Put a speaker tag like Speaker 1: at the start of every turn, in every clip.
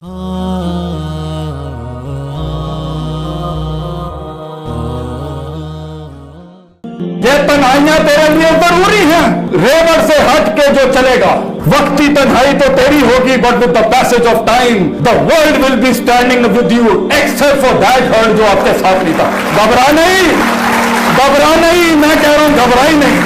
Speaker 1: یہ تنہائیاں تیرے لیے ضروری ہیں، ریور سے ہٹ کے جو چلے گا، وقتی تنہائی تو تیری ہوگی، but with the passage of time the world will be standing with you except for that hurt جو آپ کے ساتھ نہیں تھا۔ گھبرا نہیں، میں کہہ رہا ہوں گھبرائی نہیں۔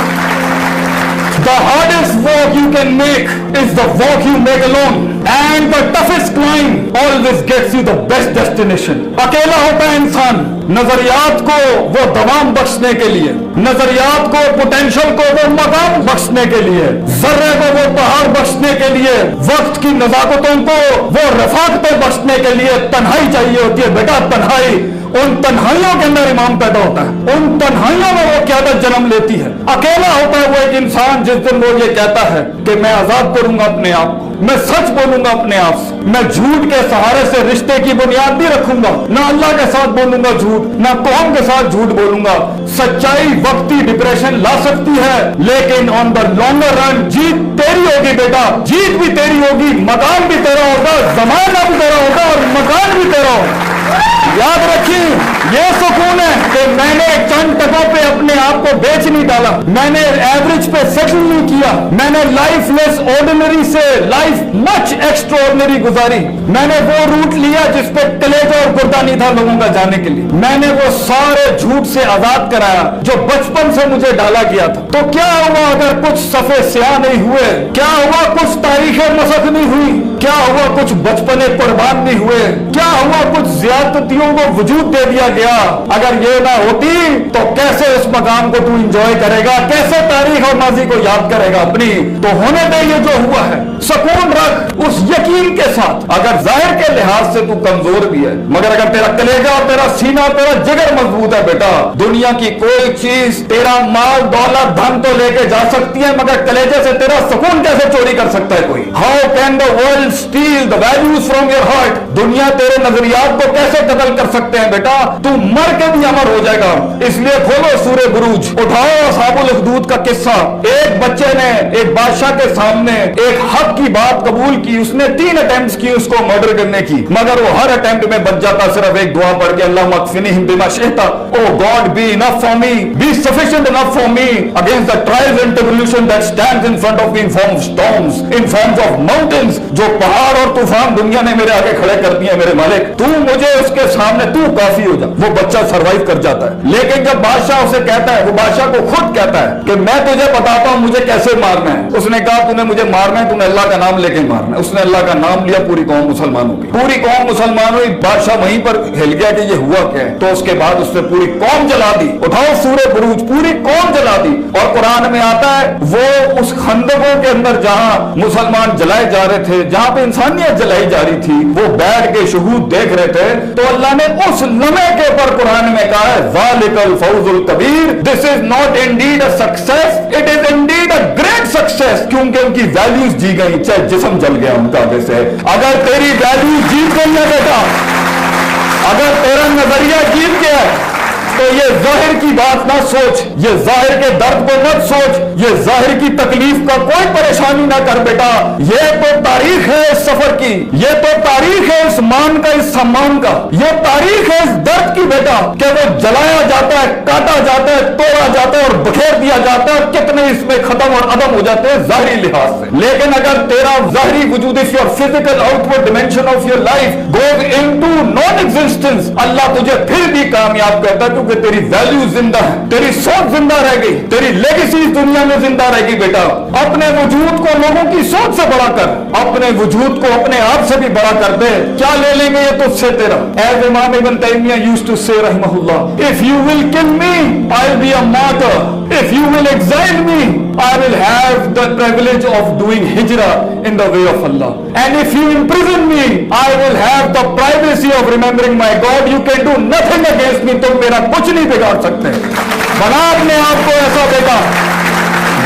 Speaker 1: The hardest walk you can make is the walk you make alone, and the toughest climb always gets you the best destination. اکیلا ہوتا ہے انسان نظریات کو وہ دوام بخشنے کے لیے، نظریات کو پوٹینشل کو وہ مقام بخشنے کے لیے، ذرے کو وہ پہاڑ بخشنے کے لیے، وقت کی نزاکتوں کو وہ رفاقتیں بخشنے کے لیے تنہائی چاہیے ہوتی ہے بیٹا، تنہائی۔ ان تنہائیوں کے اندر امام پیدا ہوتا ہے، ان تنہائیوں میں وہ قیادت جنم لیتی ہے۔ اکیلا ہوتا ہے وہ ایک انسان جس دن وہ یہ کہتا ہے کہ میں آزاد کروں گا اپنے آپ کو، میں سچ بولوں گا اپنے آپ سے، میں جھوٹ کے سہارے سے رشتے کی بنیاد نہیں رکھوں گا، نہ اللہ کے ساتھ بولوں گا جھوٹ، نہ قوم کے ساتھ جھوٹ بولوں گا۔ سچائی وقتی ڈپریشن لا سکتی ہے، لیکن آن دا لانگر رن جیت تیری ہوگی بیٹا، جیت بھی تیری ہوگی، مکان بھی تیرا ہوگا، زمانہ بھی تیرا ہوگا اور مکان بھی تیرا ہوگا۔ یاد رکھیں یہ سکون ہے کہ میں نے چند ٹکوں پہ اپنے آپ کو بیچ نہیں ڈالا، میں نے ایوریج پہ سیٹل نہیں کیا، میں نے لائف لیس آرڈینری سے لائف مچ ایکسٹرا آرڈینری گزاری، میں نے وہ روٹ لیا جس پہ کلیجہ اور گردہ نہیں تھا لوگوں کا جانے کے لیے، میں نے وہ سارے جھوٹ سے آزاد کرایا جو بچپن سے مجھے ڈالا گیا تھا۔ تو کیا ہوا اگر کچھ صفحے سیاہ نہیں ہوئے؟ کیا ہوا کچھ تاریخیں مسخ نہیں ہوئی؟ کیا ہوا کچھ بچپنے قربان نہیں ہوئے؟ کیا ہوا کچھ زیادتیوں کو وجود دے دیا گیا؟ اگر یہ نہ ہوتی تو کیسے اس مقام کو تو انجوائے کرے گا، کیسے تاریخ اور ماضی کو یاد کرے گا اپنی؟ تو ہونے دے یہ جو ہوا ہے، سکون رکھ اس یقین کے ساتھ، اگر ظاہر کے لحاظ سے تو کمزور بھی ہے مگر اگر تیرا کلیجہ اور تیرا سینہ اور تیرا جگر مضبوط ہے بیٹا، دنیا کی کوئی چیز تیرا مال دولت دھن تو لے کے جا سکتی ہے مگر کلیجے سے تیرا سکون کیسے چوری کر سکتا ہے کوئی؟ How can the world steal the values from your heart؟ دنیا تیرے نظریات کو کیسے قتل کر سکتے ہیں بیٹا؟ تو مر کے بھی امر ہو جائے گا۔ اس لیے کھولو سورہ بروج، اٹھاؤ اصحاب الاخدود کا قصہ۔ ایک بچے نے ایک بادشاہ کے سامنے ایک حق کی بات قبول کی، اس نے 3 اٹیمپٹس کی اس کو مرڈر کرنے کی، مگر وہ ہر اٹیمپٹ میں بچ جاتا صرف ایک دعا پڑھ کے اللہم اکفنیہم بما شئت، O God be enough for me, be sufficient enough for me against the trials and tribulation that stands in front of me in form of storms, in forms of mountains۔ جو پہاڑ اور طوفان دنیا نے میرے آگے کھڑے کر دیے میرے مالک، تو مجھے اس کے سامنے تو کافی ہو جا۔ وہ بچہ سروائیو کر جاتا ہے، لیکن جب بادشاہ اسے کہتا ہے، وہ بادشاہ کو خود کہتا ہے کہ میں تجھے بتاتا ہوں مجھے کیسے مارنا ہے، اس نے کہا تو نے مجھے مارنا ہے، تو نے اللہ کا نام لے کے مارنا ہے۔ اس نے اللہ کا نام لیا، پوری قوم مسلمان ہو گئی، پوری قوم مسلمان ہوئی۔ بادشاہ وہیں پر ہل گیا کہ یہ ہوا کیا ہے، تو اس کے بعد اس نے پوری قوم جلا دی۔ اٹھاؤ سورہ بروج، پوری قوم جلا دی۔ اور قرآن میں آتا ہے وہ اس خندقوں کے اندر جہاں مسلمان جلائے جا رہے تھے، جہاں پہ انسانیت جلائی جا رہی تھی، وہ بیٹھ کے شہود دیکھ رہے تھے، تو اللہ نے اس لمحے کے اوپر قرآن میں کہا ہے ذالک الفوز الکبیر، this is not indeed a success, it is indeed a great success, کیونکہ ان کی ویلیوز جی گئی، چاہے جسم جل گیا ان کا آگے سے۔ اگر تیری ویلیوز جیت گئی ہے بیٹا، اگر تیرا نظریہ جیت گیا ہے تو یہ ظاہر کی بات نہ سوچ، یہ ظاہر کے درد کو مت سوچ، یہ ظاہر کی تکلیف کا کوئی پریشانی نہ کر بیٹا۔ یہ تو تاریخ ہے اس سفر کی، یہ تو تاریخ ہے اس مان کا، اس سامان کا، یہ تاریخ ہے اس درد کی بیٹا کہ وہ جلایا جاتا ہے، کاٹا جاتا ہے، توڑا جاتا ہے اور بکھیر دیا جاتا ہے، کتنے اس میں ختم اور عدم ہو جاتے ہیں ظاہری لحاظ سے۔ لیکن اگر تیرا ظاہری وجود if your physical outward dimension of your life goes into non-existence، اللہ تجھے پھر بھی کامیاب کرتا ہے، کہ تیری ویلیو زندہ ہے، تیری سوچ زندہ رہ گئی، تیری لیگیسی اس دنیا میں زندہ رہے گی بیٹا۔ اپنے وجود کو لوگوں کی سوچ سے بڑا کر، اپنے وجود کو اپنے آپ سے بھی بڑا کر دے، کیا لے لیں گے یہ تجھ سے تیرا؟ ایز امام ابن تیمیہ used to say رحمہ اللہ، if you will kill me I'll be a martyr, if you will exile me I will have the privilege of doing hijrah in the way of Allah, and if you imprison me I will have the privacy of remembering my God, you can do nothing against me، تم میرا کچھ نہیں بگاڑ سکتے۔ بنا اپنے آپ کو ایسا بیٹا،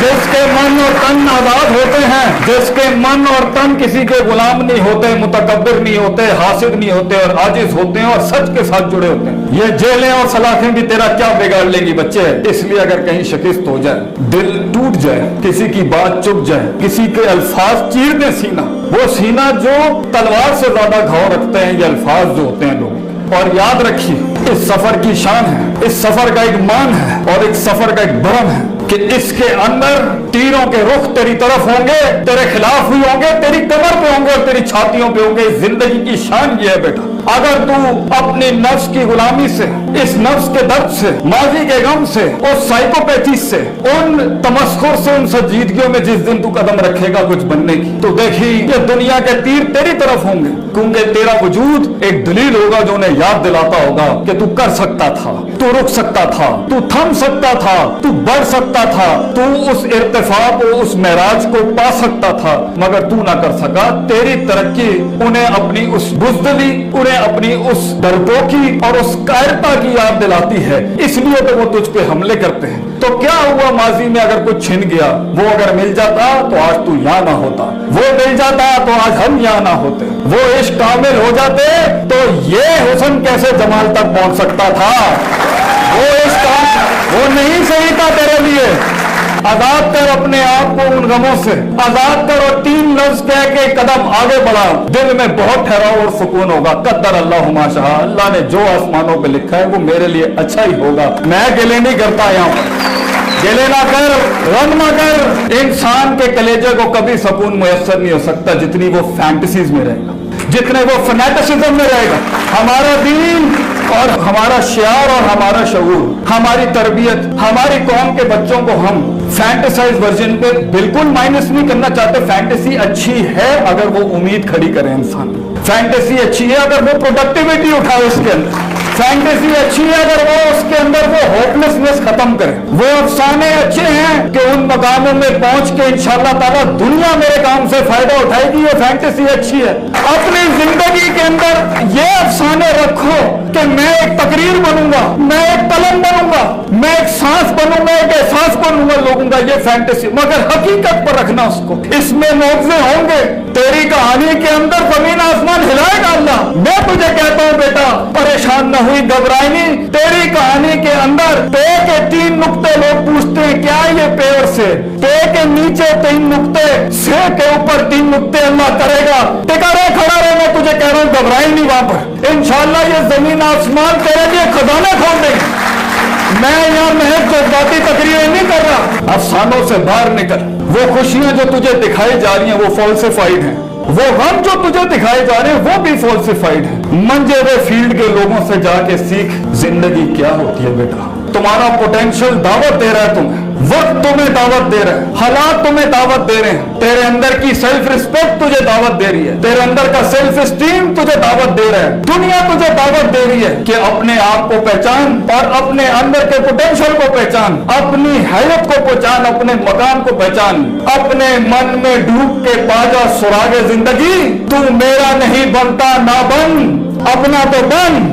Speaker 1: جس کے من اور تن آزاد ہوتے ہیں, جس کے من اور تن کسی کے غلام نہیں ہوتے, متکبر نہیں ہوتے, حاسد نہیں ہوتے اور عاجز ہوتے ہیں اور سچ کے ساتھ جڑے ہوتے ہیں, یہ جیلیں اور سلاخیں بھی تیرا کیا بگاڑ لیں گی بچے. اس لیے اگر کہیں شکست ہو جائے, دل ٹوٹ جائے, کسی کی بات چپ جائے, کسی کے الفاظ چیر دیں سینہ, وہ سینہ جو تلوار سے زیادہ گھاؤ رکھتے ہیں یہ الفاظ جو ہوتے ہیں لوگوں. اور یاد رکھیے اس سفر کی شان ہے, اس سفر کا ایک مان ہے اور ایک سفر کا ایک برم ہے کہ اس کے اندر تیروں کے رخ تیری طرف ہوں گے, تیرے خلاف بھی ہوں گے, تیری کمر پہ ہوں گے اور تیری چھاتیوں پہ ہوں گے. زندگی کی شان یہ ہے بیٹا, اگر تو اپنی نفس کی غلامی سے, اس نفس کے درد سے, ماضی کے غم سے, اس سائیکوپیتھی سے, ان تمسخر سے, ان سنجیدگیوں میں جس دن تو قدم رکھے گا کچھ بننے کی, تو دیکھی یہ دنیا کے تیر تیری طرف ہوں گے, کیونکہ تیرا وجود ایک دلیل ہوگا جو انہیں یاد دلاتا ہوگا کہ تو کر سکتا تھا, تو رک سکتا تھا, تو تھم سکتا تھا, تو بڑھ سکتا تھا, تو اس ارتفاع کو, اس معراج کو پا سکتا تھا, مگر تو نہ کر سکا. تیری ترقی انہیں اپنی اس بزدلی, انہیں اپنی اس ڈرپوکی اور اس کائرتا کی یاد دلاتی ہے, اس لیے تو وہ تجھ پہ حملے کرتے ہیں. تو کیا ہوا ماضی میں اگر کچھ چھن گیا, وہ اگر مل جاتا تو آج تو یہاں نہ ہوتا, وہ مل جاتا تو آج ہم یہاں نہ ہوتے, وہ عشق کامل ہو جاتے تو یہ حسن کیسے جمال تک پہنچ سکتا تھا. وہ عشق وہ نہیں صحیح تھا تیرے لیے. آزاد کر اپنے آپ کو ان غموں سے, آزاد کر اور 3 لفظ کہہ کے قدم آگے بڑھا, دل میں بہت ٹھہراؤ اور سکون ہوگا. قدر اللہ ما شاء, اللہ نے جو آسمانوں پہ لکھا ہے وہ میرے لیے اچھا ہی ہوگا. میں گلے نہیں کرتا یہاں پر, گلے نہ کر, غم نہ کر. انسان کے کلیجے کو کبھی سکون میسر نہیں ہو سکتا جتنی وہ فینٹیسیز میں رہے گا, جتنے وہ فنیٹسزم میں رہے گا. ہمارا دین اور ہمارا شعار اور ہمارا شعور, ہماری تربیت, ہماری قوم کے بچوں کو ہم فینٹیسائز ورژن پہ بالکل مائنس نہیں کرنا چاہتے. فینٹیسی اچھی ہے اگر وہ امید کھڑی کرے انسان, فینٹیسی اچھی ہے اگر وہ پروڈکٹیوٹی اٹھائے اس کے اندر, فینٹیسی اچھی ہے اگر وہ اس کے اندر وہ ہوپلیسنس ختم کرے. وہ افسانے اچھے ہیں کہ ان مقاموں میں پہنچ کے انشاءاللہ تعالیٰ دنیا میرے کام سے فائدہ اٹھائے گی, یہ فینٹیسی اچھی ہے. اپنی زندگی کے اندر یہ افسانے رکھو کہ میں ایک تقریر بنوں گا, میں ایک قلم بنوں گا, میں ایک سانس بنوں گا, ایک احساس بنوں گا لوگوں کا, یہ فینٹیسی. مگر حقیقت پر رکھنا اس کو, اس میں معجزے ہوں گے. تیری کہانی کے اندر زمین آسمان ہلائے گا اللہ. میں تجھے کہتا ہوں بیٹا پریشان نہ ہوئی, گھبرائی نہیں. تیری کہانی کے اندر پے کے 3 نقطے لوگ پوچھتے ہیں کیا یہ پیڑ سے, پے کے نیچے 3 نقطے, سے کے اوپر 3 نقطے اللہ کرے گا. ٹکا رہے, کھڑا رہے, میں تجھے کہہ رہا ہوں گھبرائی نہیں وہاں پر. انشاءاللہ یہ زمین آسمان تیرے لیے خزانے کھول دیں گے. میں یہاں محض جذباتی تقریریں نہیں کر رہا, افسانوں سے باہر نکل. وہ خوشیاں جو تجھے دکھائی جا رہی ہیں وہ فالسیفائڈ ہیں, وہ غم جو تجھے دکھائے جا رہے ہیں وہ بھی فالسیفائڈ ہیں. منجے ہوئے فیلڈ کے لوگوں سے جا کے سیکھ زندگی کیا ہوتی ہے بیٹا. تمہارا پوٹینشیل دعوت دے رہا ہے تمہیں, وقت تمہیں دعوت دے رہا ہے, حالات تمہیں دعوت دے رہے ہیں, تیرے اندر کی سیلف ریسپیکٹ تجھے دعوت دے رہی ہے, تیرے اندر کا سیلف اسٹیم تجھے دعوت دے رہا ہے, دنیا تجھے دعوت دے رہی ہے کہ اپنے آپ کو پہچان اور اپنے اندر کے پوٹینشیل کو پہچان, اپنی حیرت کو پہچان, اپنے مقام کو پہچان. اپنے من میں ڈوب کے پا جا سراغ زندگی, تو میرا نہیں بنتا نہ بن, اپنا تو بن.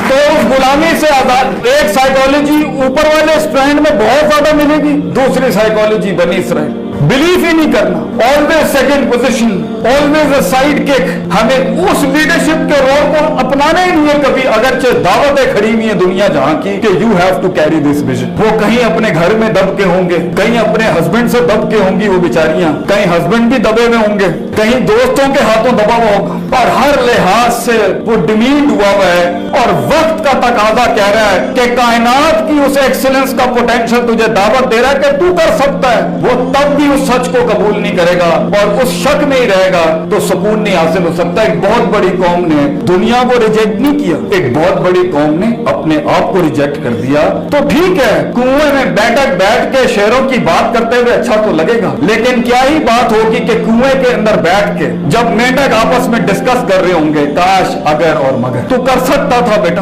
Speaker 1: تو اس غلامی سے آزاد. ایک سائیکالوجی اوپر والے اسٹرینڈ میں بہت زیادہ ملے گی, دوسری سائیکالوجی بنی اسرائیل, بلیف ہی نہیں کرنا, always second position, always a sidekick. ہمیں اس لیڈرشپ کے رول کو اپنانا ہی نہیں ہے کبھی, اگرچہ دعوتیں کھڑی ہوئی ہیں دنیا جہاں کی کہ you have to carry this vision. وہ کہیں اپنے گھر میں دب کے ہوں گے, کہیں اپنے ہسبینڈ سے دب کے ہوں گی وہ بیچاریاں, کہیں ہسبینڈ بھی دبے ہوئے ہوں گے, کہیں دوستوں کے ہاتھوں دبا ہوا ہوگا, اور ہر لحاظ سے وہ ڈیمیڈ ہوا ہوا ہے. اور وقت کا تقاضا کہہ رہا ہے کہ کائنات کی اس ایکسلنس کا پوٹینشیل تجھے دعوت دے رہا ہے کہ تو کر سکتا ہے. وہ تب بھی اس سچ کو قبول نہیں کرے گا اور اس شک میں ہی رہے گا تو سکون نہیں حاصل ہو سکتا. ایک بہت بڑی قوم نے دنیا کو ریجیکٹ نہیں کیا, ایک بہت بڑی قوم نے اپنے آپ کو ریجیکٹ کر دیا. تو ٹھیک ہے, کنویں میں بیٹھ کے شعروں کی بات کرتے ہوئے اچھا تو لگے گا, لیکن کیا ہی بات ہوگی کہ کنویں کے اندر بیٹھ کے جب مینڈک آپس میں ڈسکس کر رہے ہوں گے کاش, اگر اور مگر. تو کر سکتا تھا بیٹا,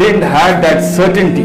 Speaker 1: didn't have that certainty.